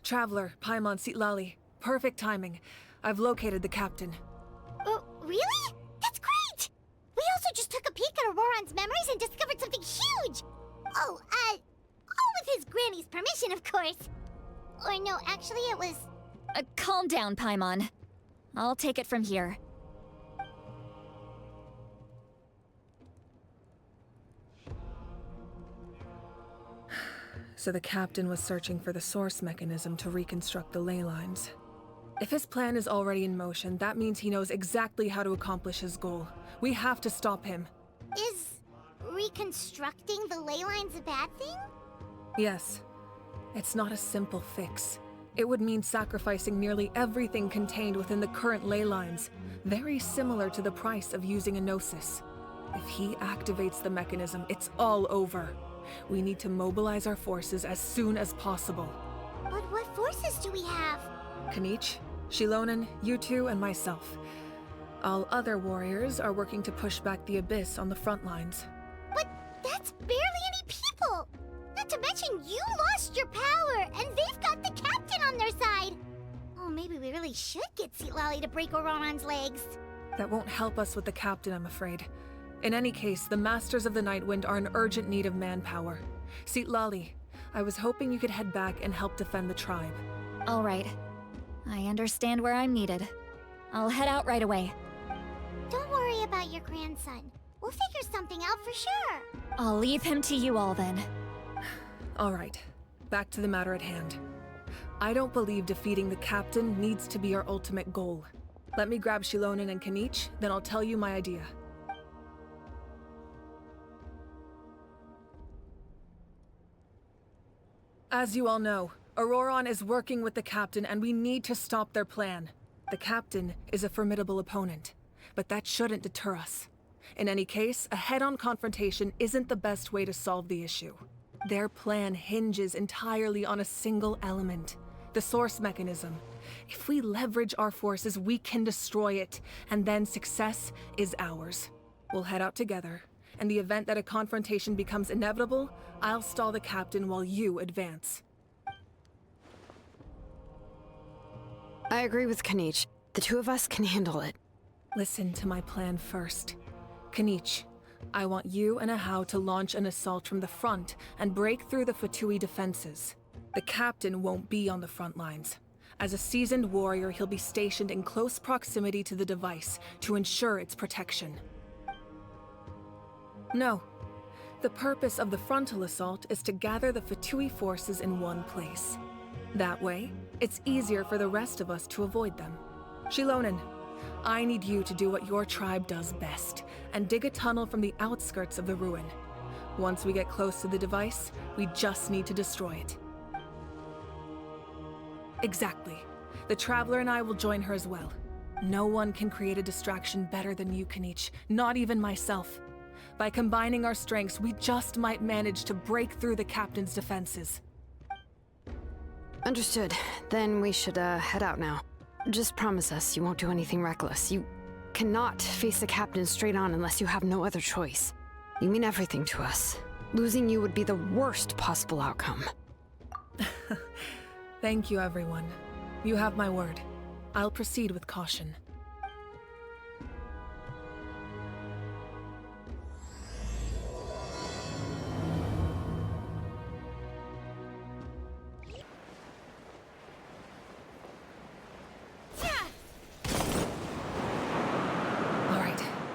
Traveler, Paimon Sitlali. Perfect timing. I've located the captain. Oh, really? That's great! We also just took a peek at Ororon's memories and discovered something huge! All with his granny's permission, of course. Or no, actually it was... Calm down, Paimon. I'll take it from here. So the captain was searching for the source mechanism to reconstruct the ley lines. If his plan is already in motion, that means he knows exactly how to accomplish his goal. We have to stop him. Is reconstructing the ley lines a bad thing? Yes. It's not a simple fix. It would mean sacrificing nearly everything contained within the current ley lines, very similar to the price of using a gnosis. If he activates the mechanism, it's all over. We need to mobilize our forces as soon as possible. But what forces do we have? Kanich, Shilonen, you two, and myself. All other warriors are working to push back the Abyss on the front lines. But that's barely any people! Not to mention you lost your power, and they've got the captain on their side! Oh, maybe we really should get Sitlali to break Ororon's legs. That won't help us with the captain, I'm afraid. In any case, the Masters of the Nightwind are in urgent need of manpower. Sitlali, I was hoping you could head back and help defend the tribe. All right. I understand where I'm needed. I'll head out right away. Don't worry about your grandson. We'll figure something out for sure. I'll leave him to you all then. All right, back to the matter at hand. I don't believe defeating the captain needs to be our ultimate goal. Let me grab Shilonen and Kanich, then I'll tell you my idea. As you all know, Ororon is working with the captain and we need to stop their plan. The captain is a formidable opponent, but that shouldn't deter us. In any case, a head-on confrontation isn't the best way to solve the issue. Their plan hinges entirely on a single element, the source mechanism. If we leverage our forces, we can destroy it, and then success is ours. We'll head out together. In the event that a confrontation becomes inevitable, I'll stall the captain while you advance. I agree with Kanich. The two of us can handle it. Listen to my plan first. Kanich, I want you and Ahau to launch an assault from the front and break through the Fatui defenses. The captain won't be on the front lines. As a seasoned warrior, he'll be stationed in close proximity to the device to ensure its protection. No. The purpose of the frontal assault is to gather the Fatui forces in one place. That way, it's easier for the rest of us to avoid them. Shilonen, I need you to do what your tribe does best, and dig a tunnel from the outskirts of the ruin. Once we get close to the device, we just need to destroy it. Exactly. The Traveler and I will join her as well. No one can create a distraction better than you, Kanich, not even myself. By combining our strengths, we just might manage to break through the captain's defenses. Understood. Then we should head out now. Just promise us you won't do anything reckless. You cannot face the captain straight on unless you have no other choice. You mean everything to us. Losing you would be the worst possible outcome. Thank you, everyone. You have my word. I'll proceed with caution.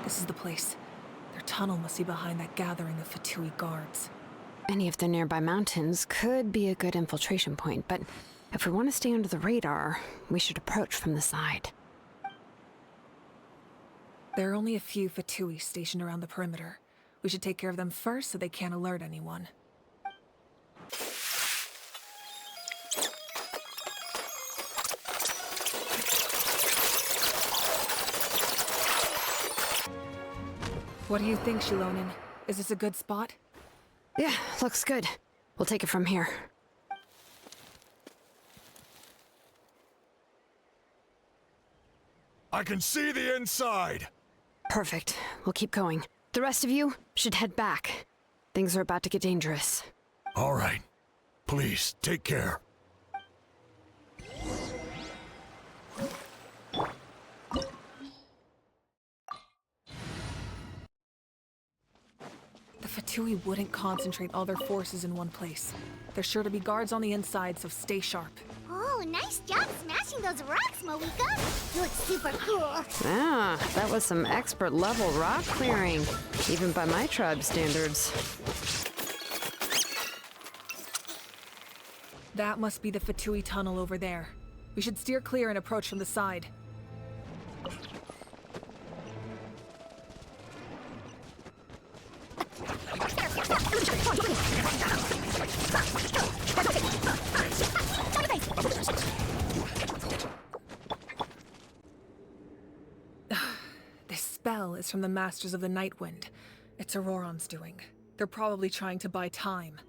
This is the place. Their tunnel must be behind that gathering of Fatui guards. Any of the nearby mountains could be a good infiltration point, but if we want to stay under the radar, we should approach from the side. There are only a few Fatui stationed around the perimeter. We should take care of them first so they can't alert anyone. What do you think, Shilonen? Is this a good spot? Yeah, looks good. We'll take it from here. I can see the inside! Perfect. We'll keep going. The rest of you should head back. Things are about to get dangerous. All right. Please, take care. Fatui wouldn't concentrate all their forces in one place. There's sure to be guards on the inside, so stay sharp. Oh, nice job smashing those rocks, Mavuika. You look super cool. Ah, that was some expert level rock clearing, even by my tribe's standards. That must be the Fatui tunnel over there. We should steer clear and approach from the side. This spell is from the Masters of the Night Wind. It's Ororon's doing. They're probably trying to buy time.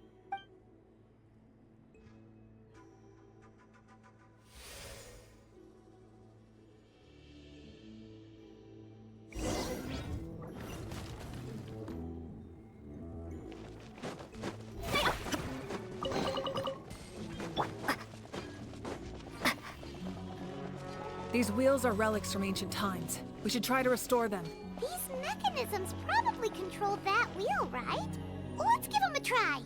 These wheels are relics from ancient times. We should try to restore them. These mechanisms probably control that wheel, right? Let's give them a try.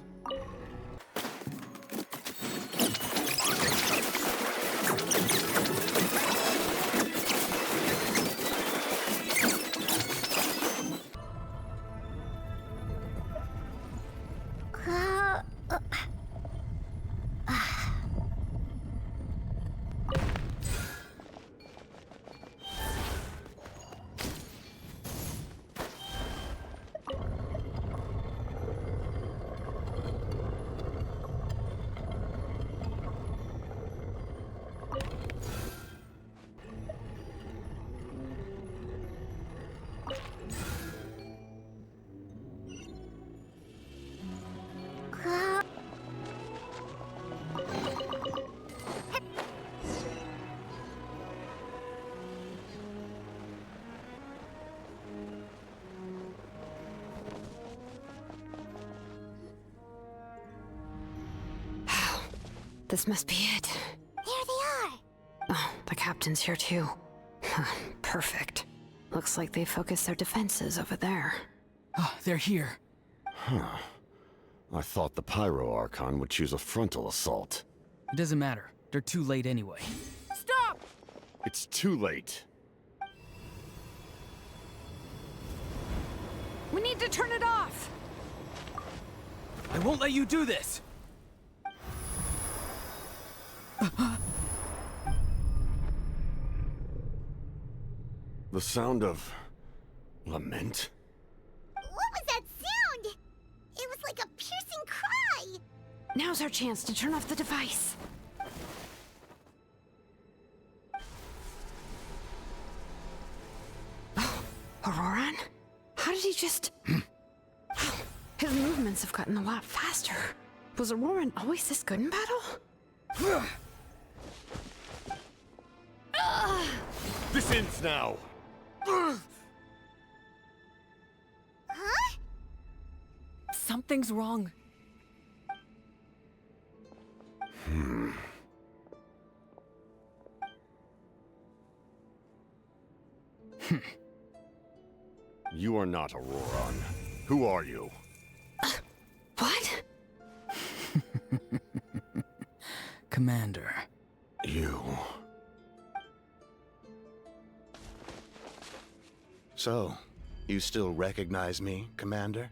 This must be it. There they are. Oh, the captain's here too. Perfect. Looks like they focused their defenses over there. Oh, they're here. Huh. I thought the Pyro Archon would choose a frontal assault. It doesn't matter. They're too late anyway. Stop! It's too late. We need to turn it off! I won't let you do this! The sound of lament? What was that sound? It was like a piercing cry. Now's our chance to turn off the device. Oh, Ororon? How did he just... His movements have gotten a lot faster. Was Ororon always this good in battle? This ends now! Huh? Something's wrong. You are not Ororon. Who are you? What? Commander. You. So, you still recognize me, Commander?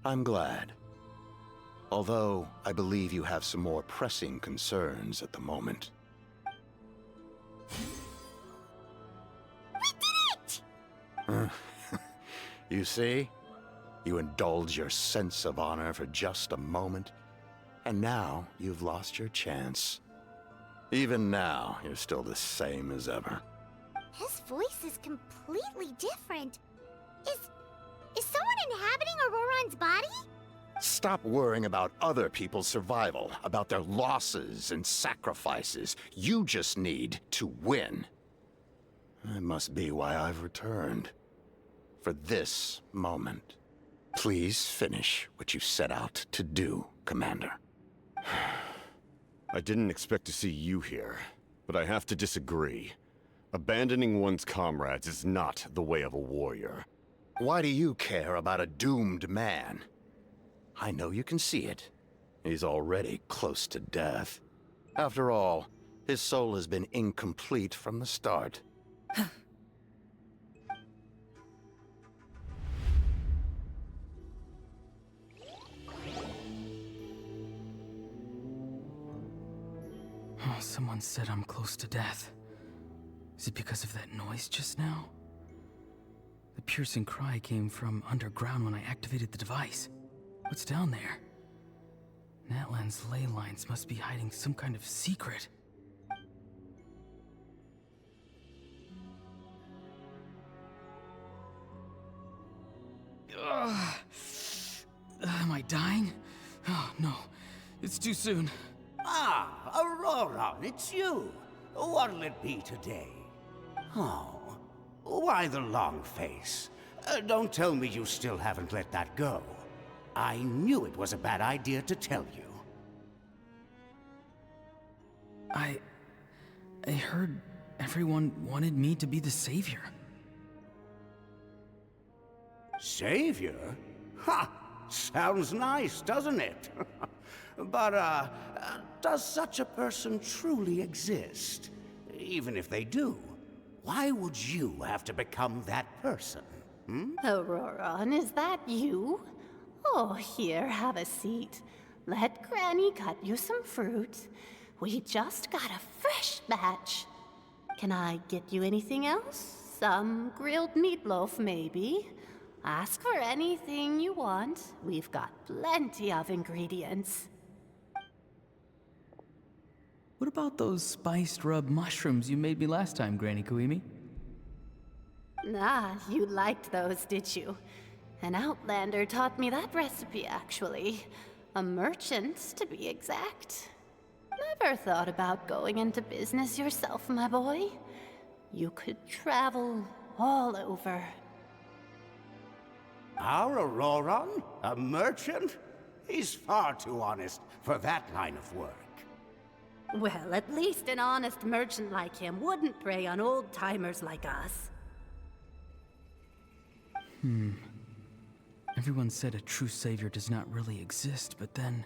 I'm glad. Although, I believe you have some more pressing concerns at the moment. We did it! You see? You indulge your sense of honor for just a moment, and now you've lost your chance. Even now, you're still the same as ever. His voice is completely different. Is someone inhabiting Ororon's body? Stop worrying about other people's survival, about their losses and sacrifices. You just need to win. That must be why I've returned. For this moment. Please finish what you set out to do, Commander. I didn't expect to see you here, but I have to disagree. Abandoning one's comrades is not the way of a warrior. Why do you care about a doomed man? I know you can see it. He's already close to death. After all, his soul has been incomplete from the start. Oh, someone said I'm close to death. Is it because of that noise just now? The piercing cry came from underground when I activated the device. What's down there? Natlan's ley lines must be hiding some kind of secret. Ugh. Am I dying? Oh, no. It's too soon. Ah, Ororon, it's you. What'll it be today? Oh, why the long face? Don't tell me you still haven't let that go. I knew it was a bad idea to tell you. I heard everyone wanted me to be the savior. Savior? Ha! Sounds nice, doesn't it? But, does such a person truly exist? Even if they do, why would you have to become that person? Ororon, is that you? Oh, here, have a seat. Let Granny cut you some fruit. We just got a fresh batch. Can I get you anything else? Some grilled meatloaf, maybe? Ask for anything you want. We've got plenty of ingredients. What about those spiced rub mushrooms you made me last time, Granny Kuimi? Ah, you liked those, did you? An outlander taught me that recipe, actually. A merchant, to be exact. Never thought about going into business yourself, my boy? You could travel all over. Our Ororon? A merchant? He's far too honest for that line of work. Well, at least an honest merchant like him wouldn't prey on old-timers like us. Everyone said a true savior does not really exist, but then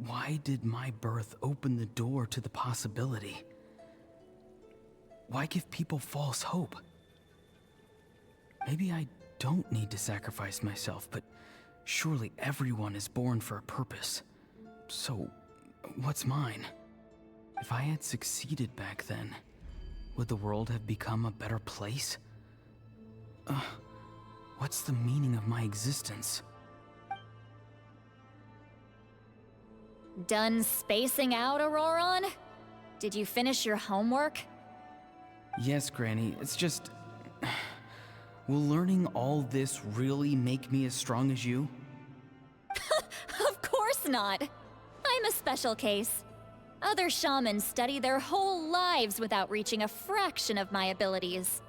why did my birth open the door to the possibility? Why give people false hope? Maybe I don't need to sacrifice myself, but surely everyone is born for a purpose. So, what's mine? If I had succeeded back then, would the world have become a better place? What's the meaning of my existence? Done spacing out, Ororon? Did you finish your homework? Yes, Granny, it's just... Will learning all this really make me as strong as you? Of course not. I'm a special case. Other shamans study their whole lives without reaching a fraction of my abilities.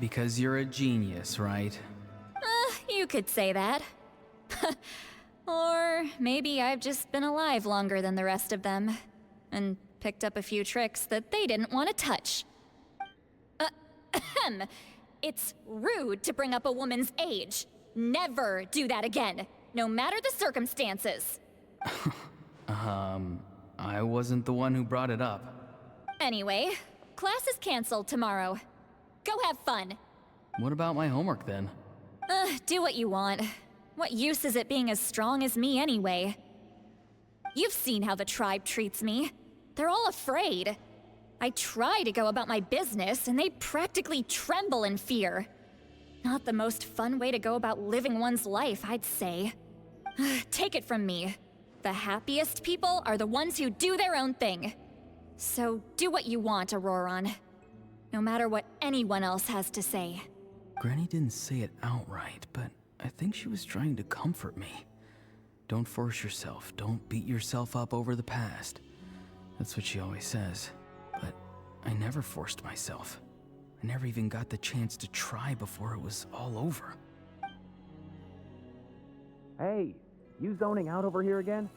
Because you're a genius, right? You could say that. Or maybe I've just been alive longer than the rest of them, and picked up a few tricks that they didn't want to touch. It's rude to bring up a woman's age. Never do that again, no matter the circumstances. I wasn't the one who brought it up. Anyway, class is canceled tomorrow. Go have fun. What about my homework then? Do what you want. What use is it being as strong as me anyway? You've seen how the tribe treats me. They're all afraid. I try to go about my business, and they practically tremble in fear. Not the most fun way to go about living one's life, I'd say. Take it from me. The happiest people are the ones who do their own thing. So do what you want, Ororon. No matter what anyone else has to say. Granny didn't say it outright, but I think she was trying to comfort me. Don't force yourself. Don't beat yourself up over the past. That's what she always says. But I never forced myself. I never even got the chance to try before it was all over. Hey, you zoning out over here again?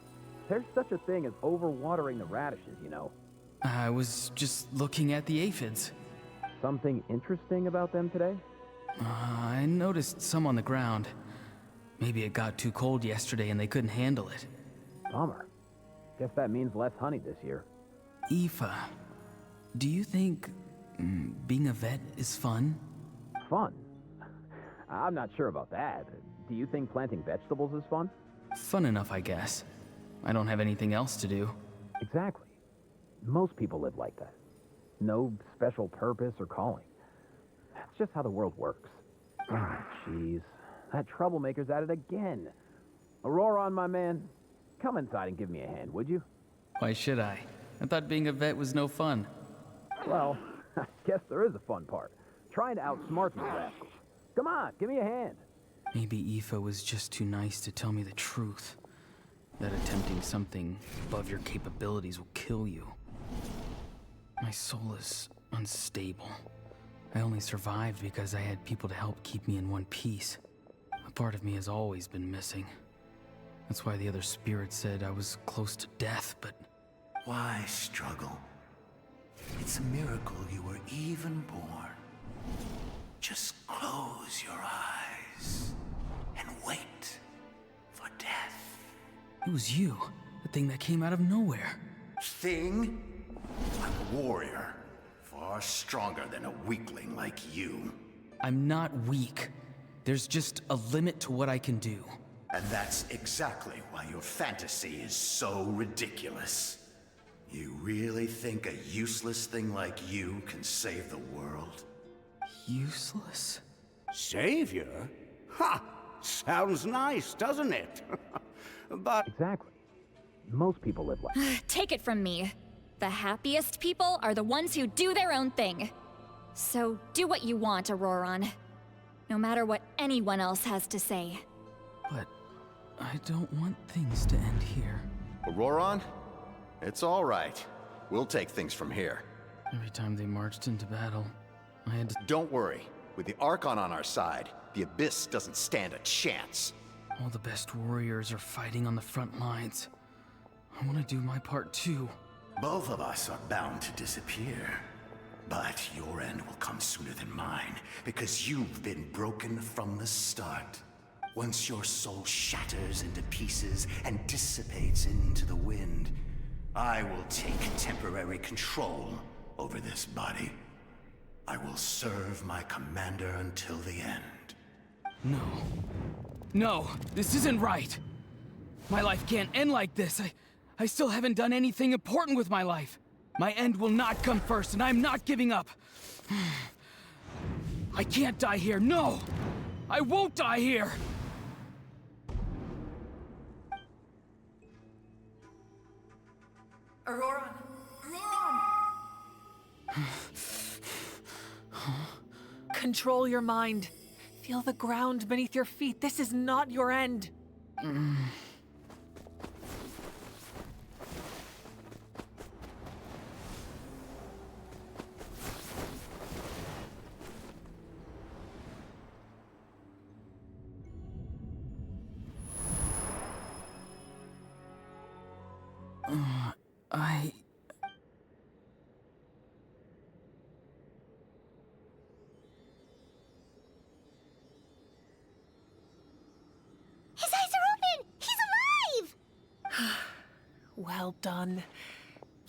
There's such a thing as overwatering the radishes, you know. I was just looking at the aphids. Something interesting about them today? I noticed some on the ground. Maybe it got too cold yesterday and they couldn't handle it. Bummer. Guess that means less honey this year. Aoife, do you think being a vet is fun? Fun? I'm not sure about that. Do you think planting vegetables is fun? Fun enough, I guess. I don't have anything else to do. Exactly. Most people live like that. No special purpose or calling. That's just how the world works. Ah, jeez. That troublemaker's at it again. Ororon, my man, come inside and give me a hand, would you? Why should I? I thought being a vet was no fun. Well, I guess there is a fun part. Trying to outsmart these rascals. Come on, give me a hand. Maybe Aoife was just too nice to tell me the truth. That attempting something above your capabilities will kill you. My soul is unstable. I only survived because I had people to help keep me in one piece. A part of me has always been missing. That's why the other spirits said I was close to death, but... Why struggle? It's a miracle you were even born. Just close your eyes and wait for death. It was you, the thing that came out of nowhere. Thing? I'm a warrior, far stronger than a weakling like you. I'm not weak. There's just a limit to what I can do. And that's exactly why your fantasy is so ridiculous. You really think a useless thing like you can save the world? Useless? Savior? Ha! Sounds nice, doesn't it? But... Exactly. Most people live like Take it from me. The happiest people are the ones who do their own thing. So do what you want, Ororon. No matter what anyone else has to say. But I don't want things to end here. Ororon? It's all right. We'll take things from here. Every time they marched into battle, I had to... Don't worry. With the Archon on our side, the Abyss doesn't stand a chance. All the best warriors are fighting on the front lines. I want to do my part too. Both of us are bound to disappear. But your end will come sooner than mine, because you've been broken from the start. Once your soul shatters into pieces and dissipates into the wind, I will take temporary control over this body. I will serve my commander until the end. No. No, this isn't right. My life can't end like this. I still haven't done anything important with my life. My end will not come first, and I'm not giving up. I can't die here, no! I won't die here! Ororon! Ororon! Control your mind. Feel the ground beneath your feet. This is not your end. His eyes are open! He's alive! Well done.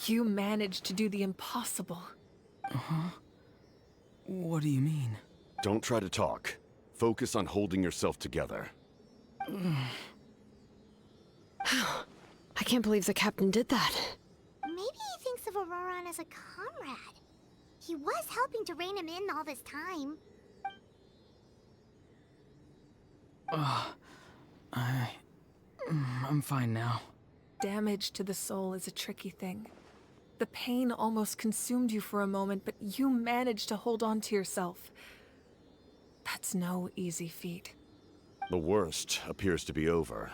You managed to do the impossible. Uh-huh. What do you mean? Don't try to talk. Focus on holding yourself together. I can't believe the captain did that. Maybe he thinks of Ororon as a comrade. He was helping to rein him in all this time. I'm fine now. Damage to the soul is a tricky thing. The pain almost consumed you for a moment, but you managed to hold on to yourself. That's no easy feat. The worst appears to be over.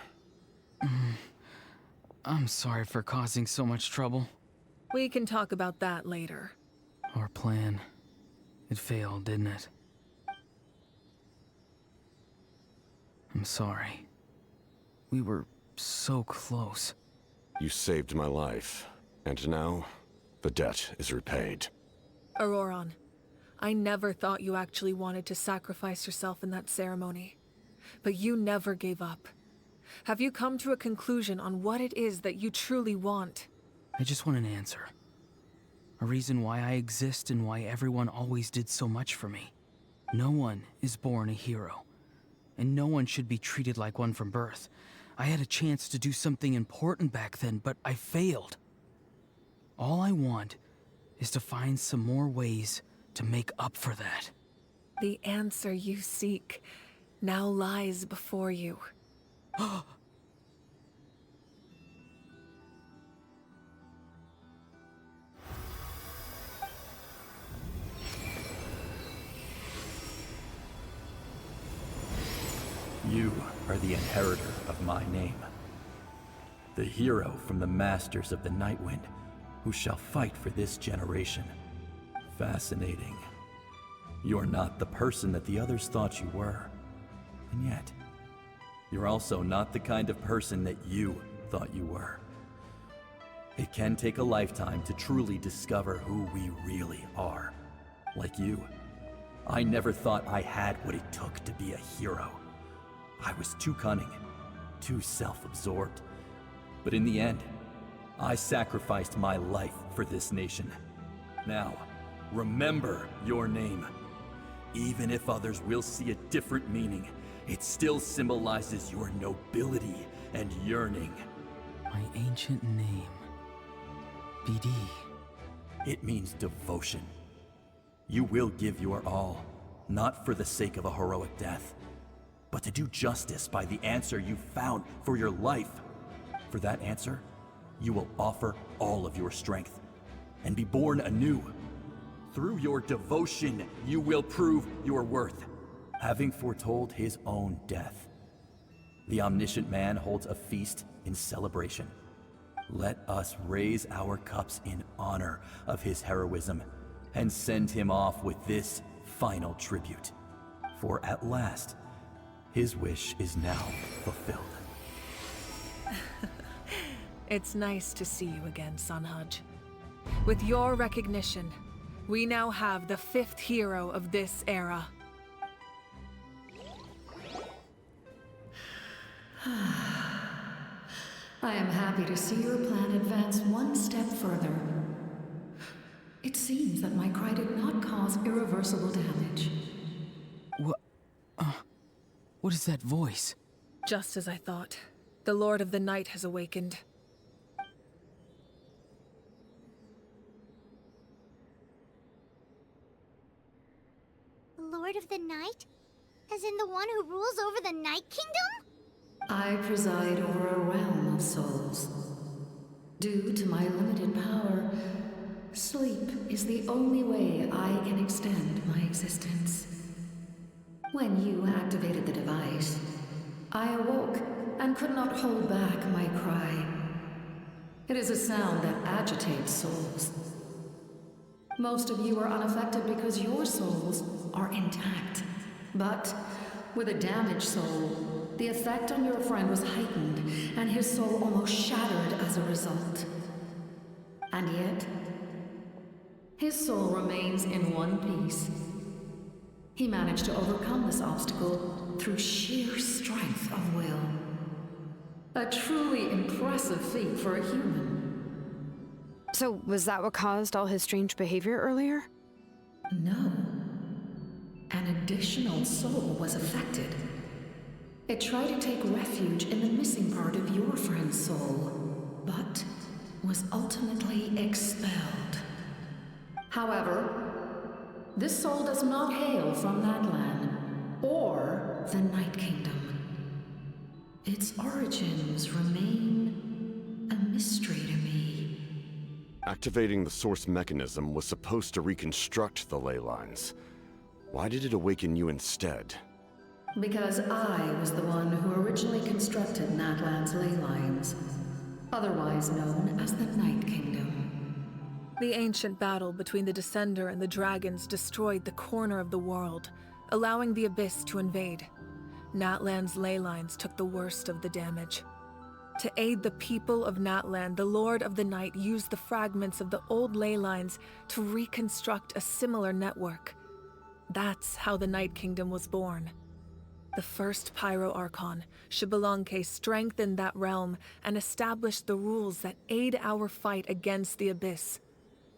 I'm sorry for causing so much trouble. We can talk about that later. Our plan. It failed, didn't it? I'm sorry. We were so close. You saved my life, and now the debt is repaid. Ororon, I never thought you actually wanted to sacrifice yourself in that ceremony. But you never gave up. Have you come to a conclusion on what it is that you truly want? I just want an answer. A reason why I exist and why everyone always did so much for me. No one is born a hero, and no one should be treated like one from birth. I had a chance to do something important back then, but I failed. All I want is to find some more ways to make up for that. The answer you seek now lies before you. You are the inheritor of my name. The hero from the Masters of the Nightwind, who shall fight for this generation. Fascinating. You're not the person that the others thought you were. And yet, you're also not the kind of person that you thought you were. It can take a lifetime to truly discover who we really are. Like you, I never thought I had what it took to be a hero. I was too cunning, too self-absorbed. But in the end, I sacrificed my life for this nation. Now, remember your name. Even if others will see a different meaning, it still symbolizes your nobility and yearning. My ancient name. BD. It means devotion. You will give your all, not for the sake of a heroic death, but to do justice by the answer you found for your life. For that answer, you will offer all of your strength and be born anew. Through your devotion, you will prove your worth, having foretold his own death. The omniscient man holds a feast in celebration. Let us raise our cups in honor of his heroism and send him off with this final tribute. For at last, his wish is now fulfilled. It's nice to see you again, Sunhudge. With your recognition, we now have the 5th hero of this era. I am happy to see your plan advance one step further. It seems that my cry did not cause irreversible damage. What is that voice? Just as I thought. The Lord of the Night has awakened. The Lord of the Night? As in the one who rules over the Night Kingdom? I preside over a realm of souls. Due to my limited power, sleep is the only way I can extend my existence. When you activated the device, I awoke and could not hold back my cry. It is a sound that agitates souls. Most of you are unaffected because your souls are intact. But with a damaged soul, the effect on your friend was heightened, and his soul almost shattered as a result. And yet, his soul remains in one piece. He managed to overcome this obstacle through sheer strength of will. A truly impressive feat for a human. So, was that what caused all his strange behavior earlier? No. An additional soul was affected. It tried to take refuge in the missing part of your friend's soul, but was ultimately expelled. However, this soul does not hail from Natlan, or the Night Kingdom. Its origins remain a mystery to me. Activating the source mechanism was supposed to reconstruct the ley lines. Why did it awaken you instead? Because I was the one who originally constructed Natlan's ley lines, otherwise known as the Night Kingdom. The ancient battle between the Descender and the dragons destroyed the corner of the world, allowing the Abyss to invade. Natlan's ley lines took the worst of the damage. To aid the people of Natlan, the Lord of the Night used the fragments of the old ley lines to reconstruct a similar network. That's how the Night Kingdom was born. The first Pyro Archon, Xbalanque, strengthened that realm and established the rules that aid our fight against the Abyss.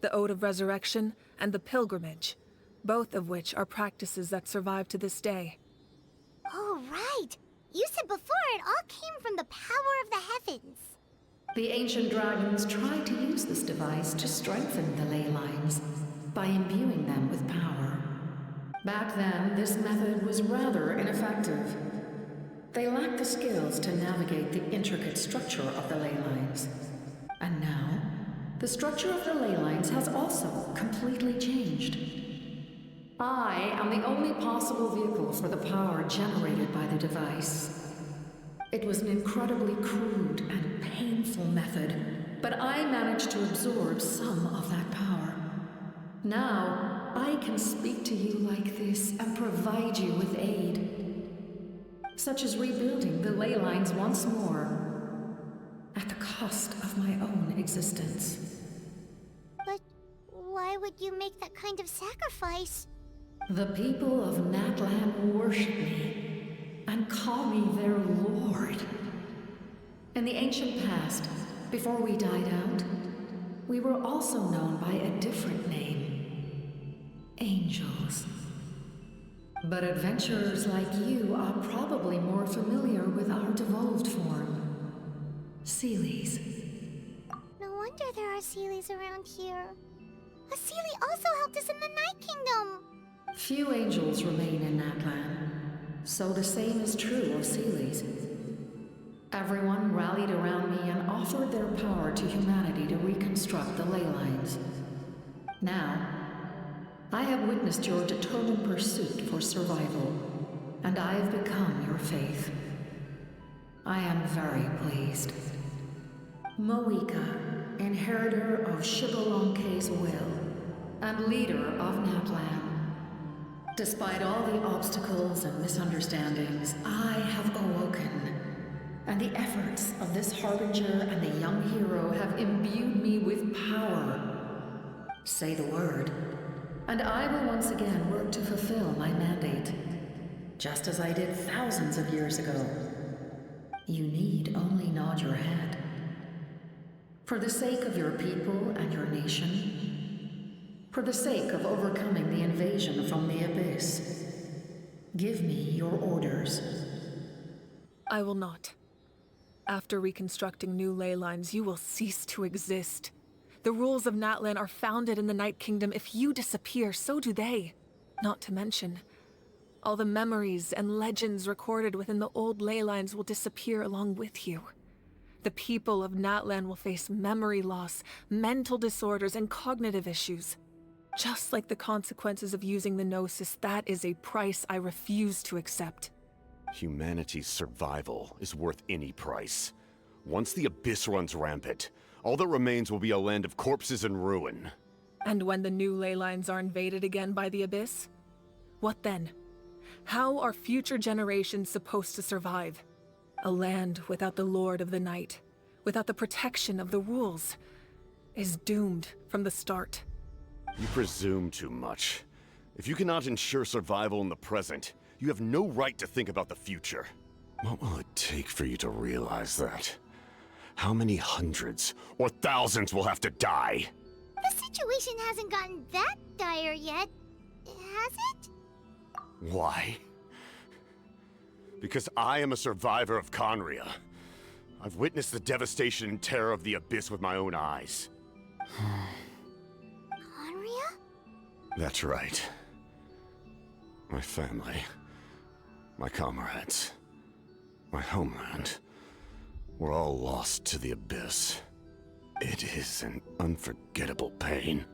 The Ode of Resurrection and the Pilgrimage, both of which are practices that survive to this day. Oh, right! You said before it all came from the power of the heavens. The ancient dragons tried to use this device to strengthen the ley lines by imbuing them with power. Back then, this method was rather ineffective. They lacked the skills to navigate the intricate structure of the ley lines. And now, the structure of the ley lines has also completely changed. I am the only possible vehicle for the power generated by the device. It was an incredibly crude and painful method, but I managed to absorb some of that power. Now, I can speak to you like this and provide you with aid, such as rebuilding the ley lines once more, at the cost of my own existence. But why would you make that kind of sacrifice? The people of Natlan worship me and call me their lord. In the ancient past, before we died out, we were also known by a different name: angels. But adventurers like you are probably more familiar with our devolved form, Seelies. No wonder there are Seelies around here. A Seelie also helped us in the Night Kingdom. Few angels remain in Natlan, so the same is true of Seelies. Everyone rallied around me and offered their power to humanity to reconstruct the ley lines. Now, I have witnessed your determined pursuit for survival, and I have become your faith. I am very pleased. Mavuika, inheritor of Xbalanque's will, and leader of Natlan. Despite all the obstacles and misunderstandings, I have awoken. And the efforts of this harbinger and the young hero have imbued me with power. Say the word, and I will once again work to fulfill my mandate, just as I did thousands of years ago. You need only nod your head. For the sake of your people and your nation, for the sake of overcoming the invasion from the Abyss, give me your orders. I will not. After reconstructing new ley lines, you will cease to exist. The rules of Natlan are founded in the Night Kingdom. If you disappear, so do they. Not to mention, all the memories and legends recorded within the old ley lines will disappear along with you. The people of Natlan will face memory loss, mental disorders, and cognitive issues. Just like the consequences of using the Gnosis, that is a price I refuse to accept. Humanity's survival is worth any price. Once the Abyss runs rampant, all that remains will be a land of corpses and ruin. And when the new ley lines are invaded again by the Abyss? What then? How are future generations supposed to survive? A land without the Lord of the Night, without the protection of the rules, is doomed from the start. You presume too much. If you cannot ensure survival in the present, you have no right to think about the future. What will it take for you to realize that? How many hundreds or thousands will have to die? The situation hasn't gotten that dire yet, has it? Why? Because I am a survivor of Conria. I've witnessed the devastation and terror of the Abyss with my own eyes. Conria? That's right. My family, my comrades, my homeland, were all lost to the Abyss. It is an unforgettable pain.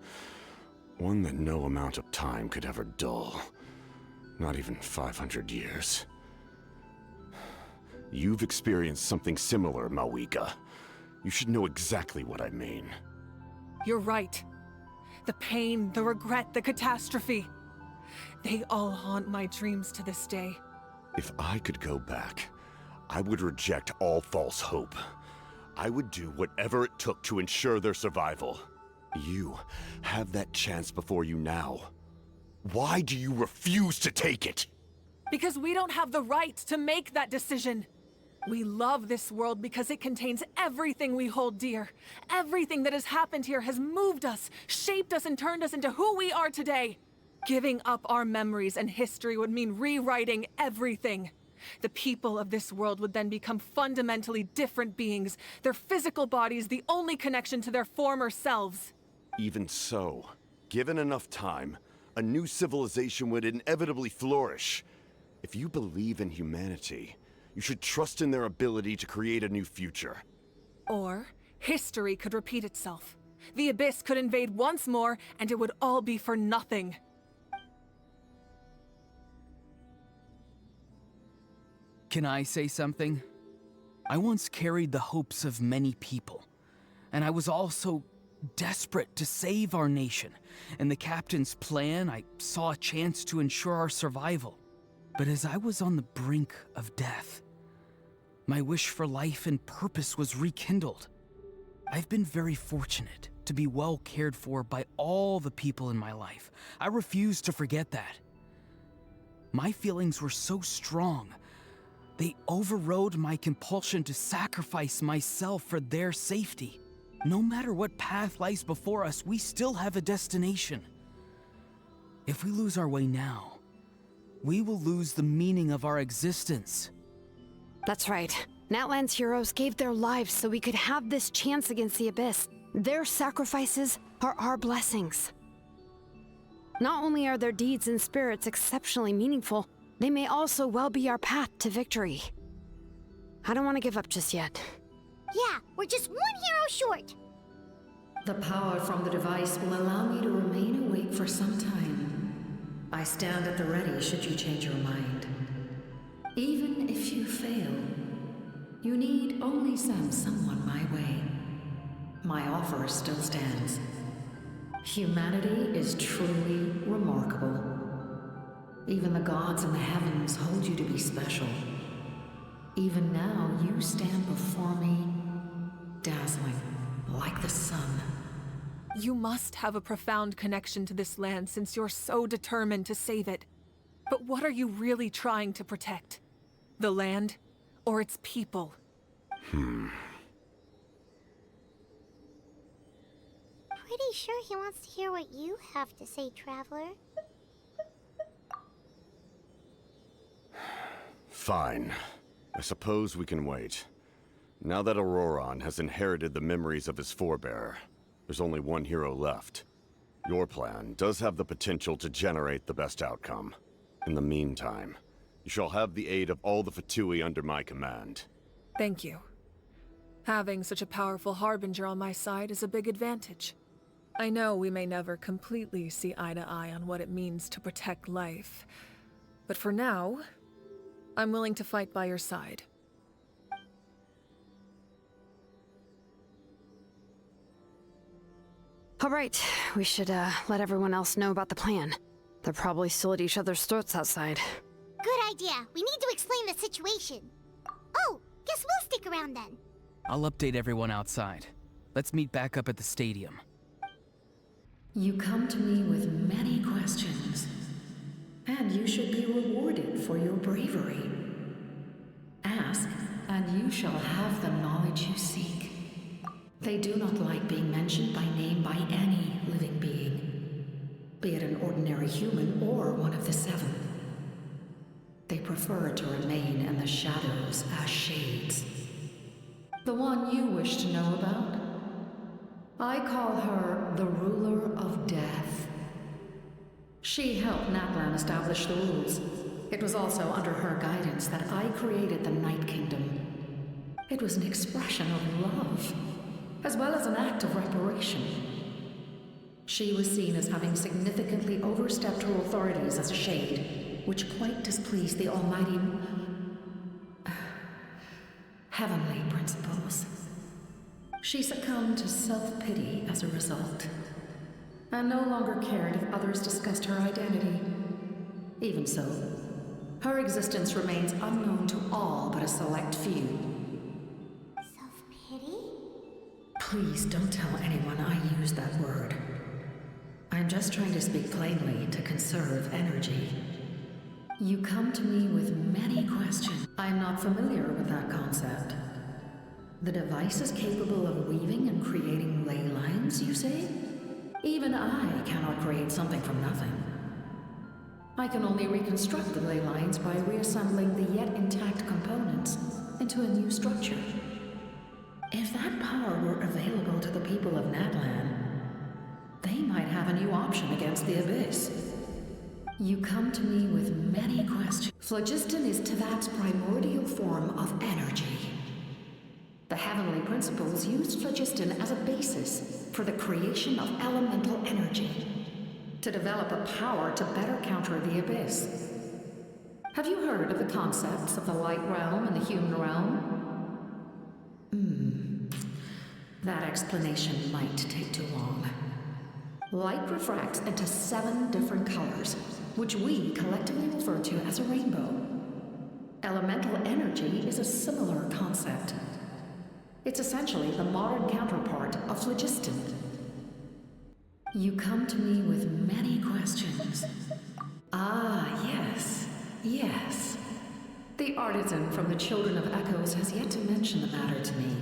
One that no amount of time could ever dull. Not even 500 years. You've experienced something similar, Mavuika. You should know exactly what I mean. You're right. The pain, the regret, the catastrophe. They all haunt my dreams to this day. If I could go back, I would reject all false hope. I would do whatever it took to ensure their survival. You have that chance before you now. Why do you refuse to take it? Because we don't have the right to make that decision. We love this world because it contains everything we hold dear. Everything that has happened here has moved us, shaped us, and turned us into who we are today. Giving up our memories and history would mean rewriting everything. The people of this world would then become fundamentally different beings, their physical bodies the only connection to their former selves. Even so, given enough time, a new civilization would inevitably flourish. If you believe in humanity, you should trust in their ability to create a new future. Or, history could repeat itself. The Abyss could invade once more, and it would all be for nothing. Can I say something? I once carried the hopes of many people, and I was also desperate to save our nation. In the Captain's plan, I saw a chance to ensure our survival. But as I was on the brink of death, my wish for life and purpose was rekindled. I've been very fortunate to be well cared for by all the people in my life. I refuse to forget that. My feelings were so strong, they overrode my compulsion to sacrifice myself for their safety. No matter what path lies before us, we still have a destination. If we lose our way now, we will lose the meaning of our existence. That's right. Natlan's heroes gave their lives so we could have this chance against the Abyss. Their sacrifices are our blessings. Not only are their deeds and spirits exceptionally meaningful, they may also well be our path to victory. I don't want to give up just yet. Yeah, we're just one hero short. The power from the device will allow me to remain awake for some time. I stand at the ready should you change your mind. Even if you fail, you need only send someone my way. My offer still stands. Humanity is truly remarkable. Even the gods in the heavens hold you to be special. Even now, you stand before me, dazzling, like the sun. You must have a profound connection to this land since you're so determined to save it. But what are you really trying to protect? The land, or its people? Pretty sure he wants to hear what you have to say, Traveler. Fine. I suppose we can wait. Now that Ororon has inherited the memories of his forebearer, there's only one hero left. Your plan does have the potential to generate the best outcome. In the meantime, you shall have the aid of all the Fatui under my command. Thank you. Having such a powerful harbinger on my side is a big advantage. I know we may never completely see eye to eye on what it means to protect life, but for now, I'm willing to fight by your side. All right, we should let everyone else know about the plan. They're probably still at each other's throats outside. Good idea. We need to explain the situation. Oh, guess we'll stick around then. I'll update everyone outside. Let's meet back up at the stadium. You come to me with many questions, and you should be rewarded for your bravery. Ask, and you shall have the knowledge you seek. They do not like being mentioned by name by any living being, be it an ordinary human or one of the seven. They prefer to remain in the shadows as shades. The one you wish to know about? I call her the Ruler of Death. She helped Natlan establish the rules. It was also under her guidance that I created the Night Kingdom. It was an expression of love, as well as an act of reparation. She was seen as having significantly overstepped her authorities as a shade, which quite displeased the almighty heavenly principles. She succumbed to self-pity as a result, and no longer cared if others discussed her identity. Even so, her existence remains unknown to all but a select few. Self-pity? Please don't tell anyone I used that word. I'm just trying to speak plainly to conserve energy. You come to me with many questions. I'm not familiar with that concept. The device is capable of weaving and creating ley lines, you say? Even I cannot create something from nothing. I can only reconstruct the ley lines by reassembling the yet intact components into a new structure. If that power were available to the people of Natlan, they might have a new option against the Abyss. You come to me with many questions. Phlogiston is Tevat's primordial form of energy. The heavenly principles used phlogiston as a basis for the creation of elemental energy, to develop a power to better counter the Abyss. Have you heard of the concepts of the light realm and the human realm? That explanation might take too long. Light refracts into 7 different colors, which we collectively refer to as a rainbow. Elemental energy is a similar concept. It's essentially the modern counterpart of phlogiston. You come to me with many questions. Ah, yes, yes. The artisan from the Children of Echoes has yet to mention the matter to me.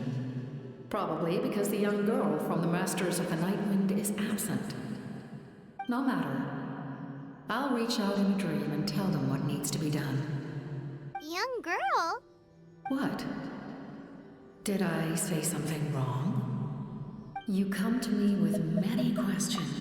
Probably because the young girl from the Masters of the Nightwind is absent. No matter. I'll reach out in a dream and tell them what needs to be done. Young girl? What? Did I say something wrong? You come to me with many questions.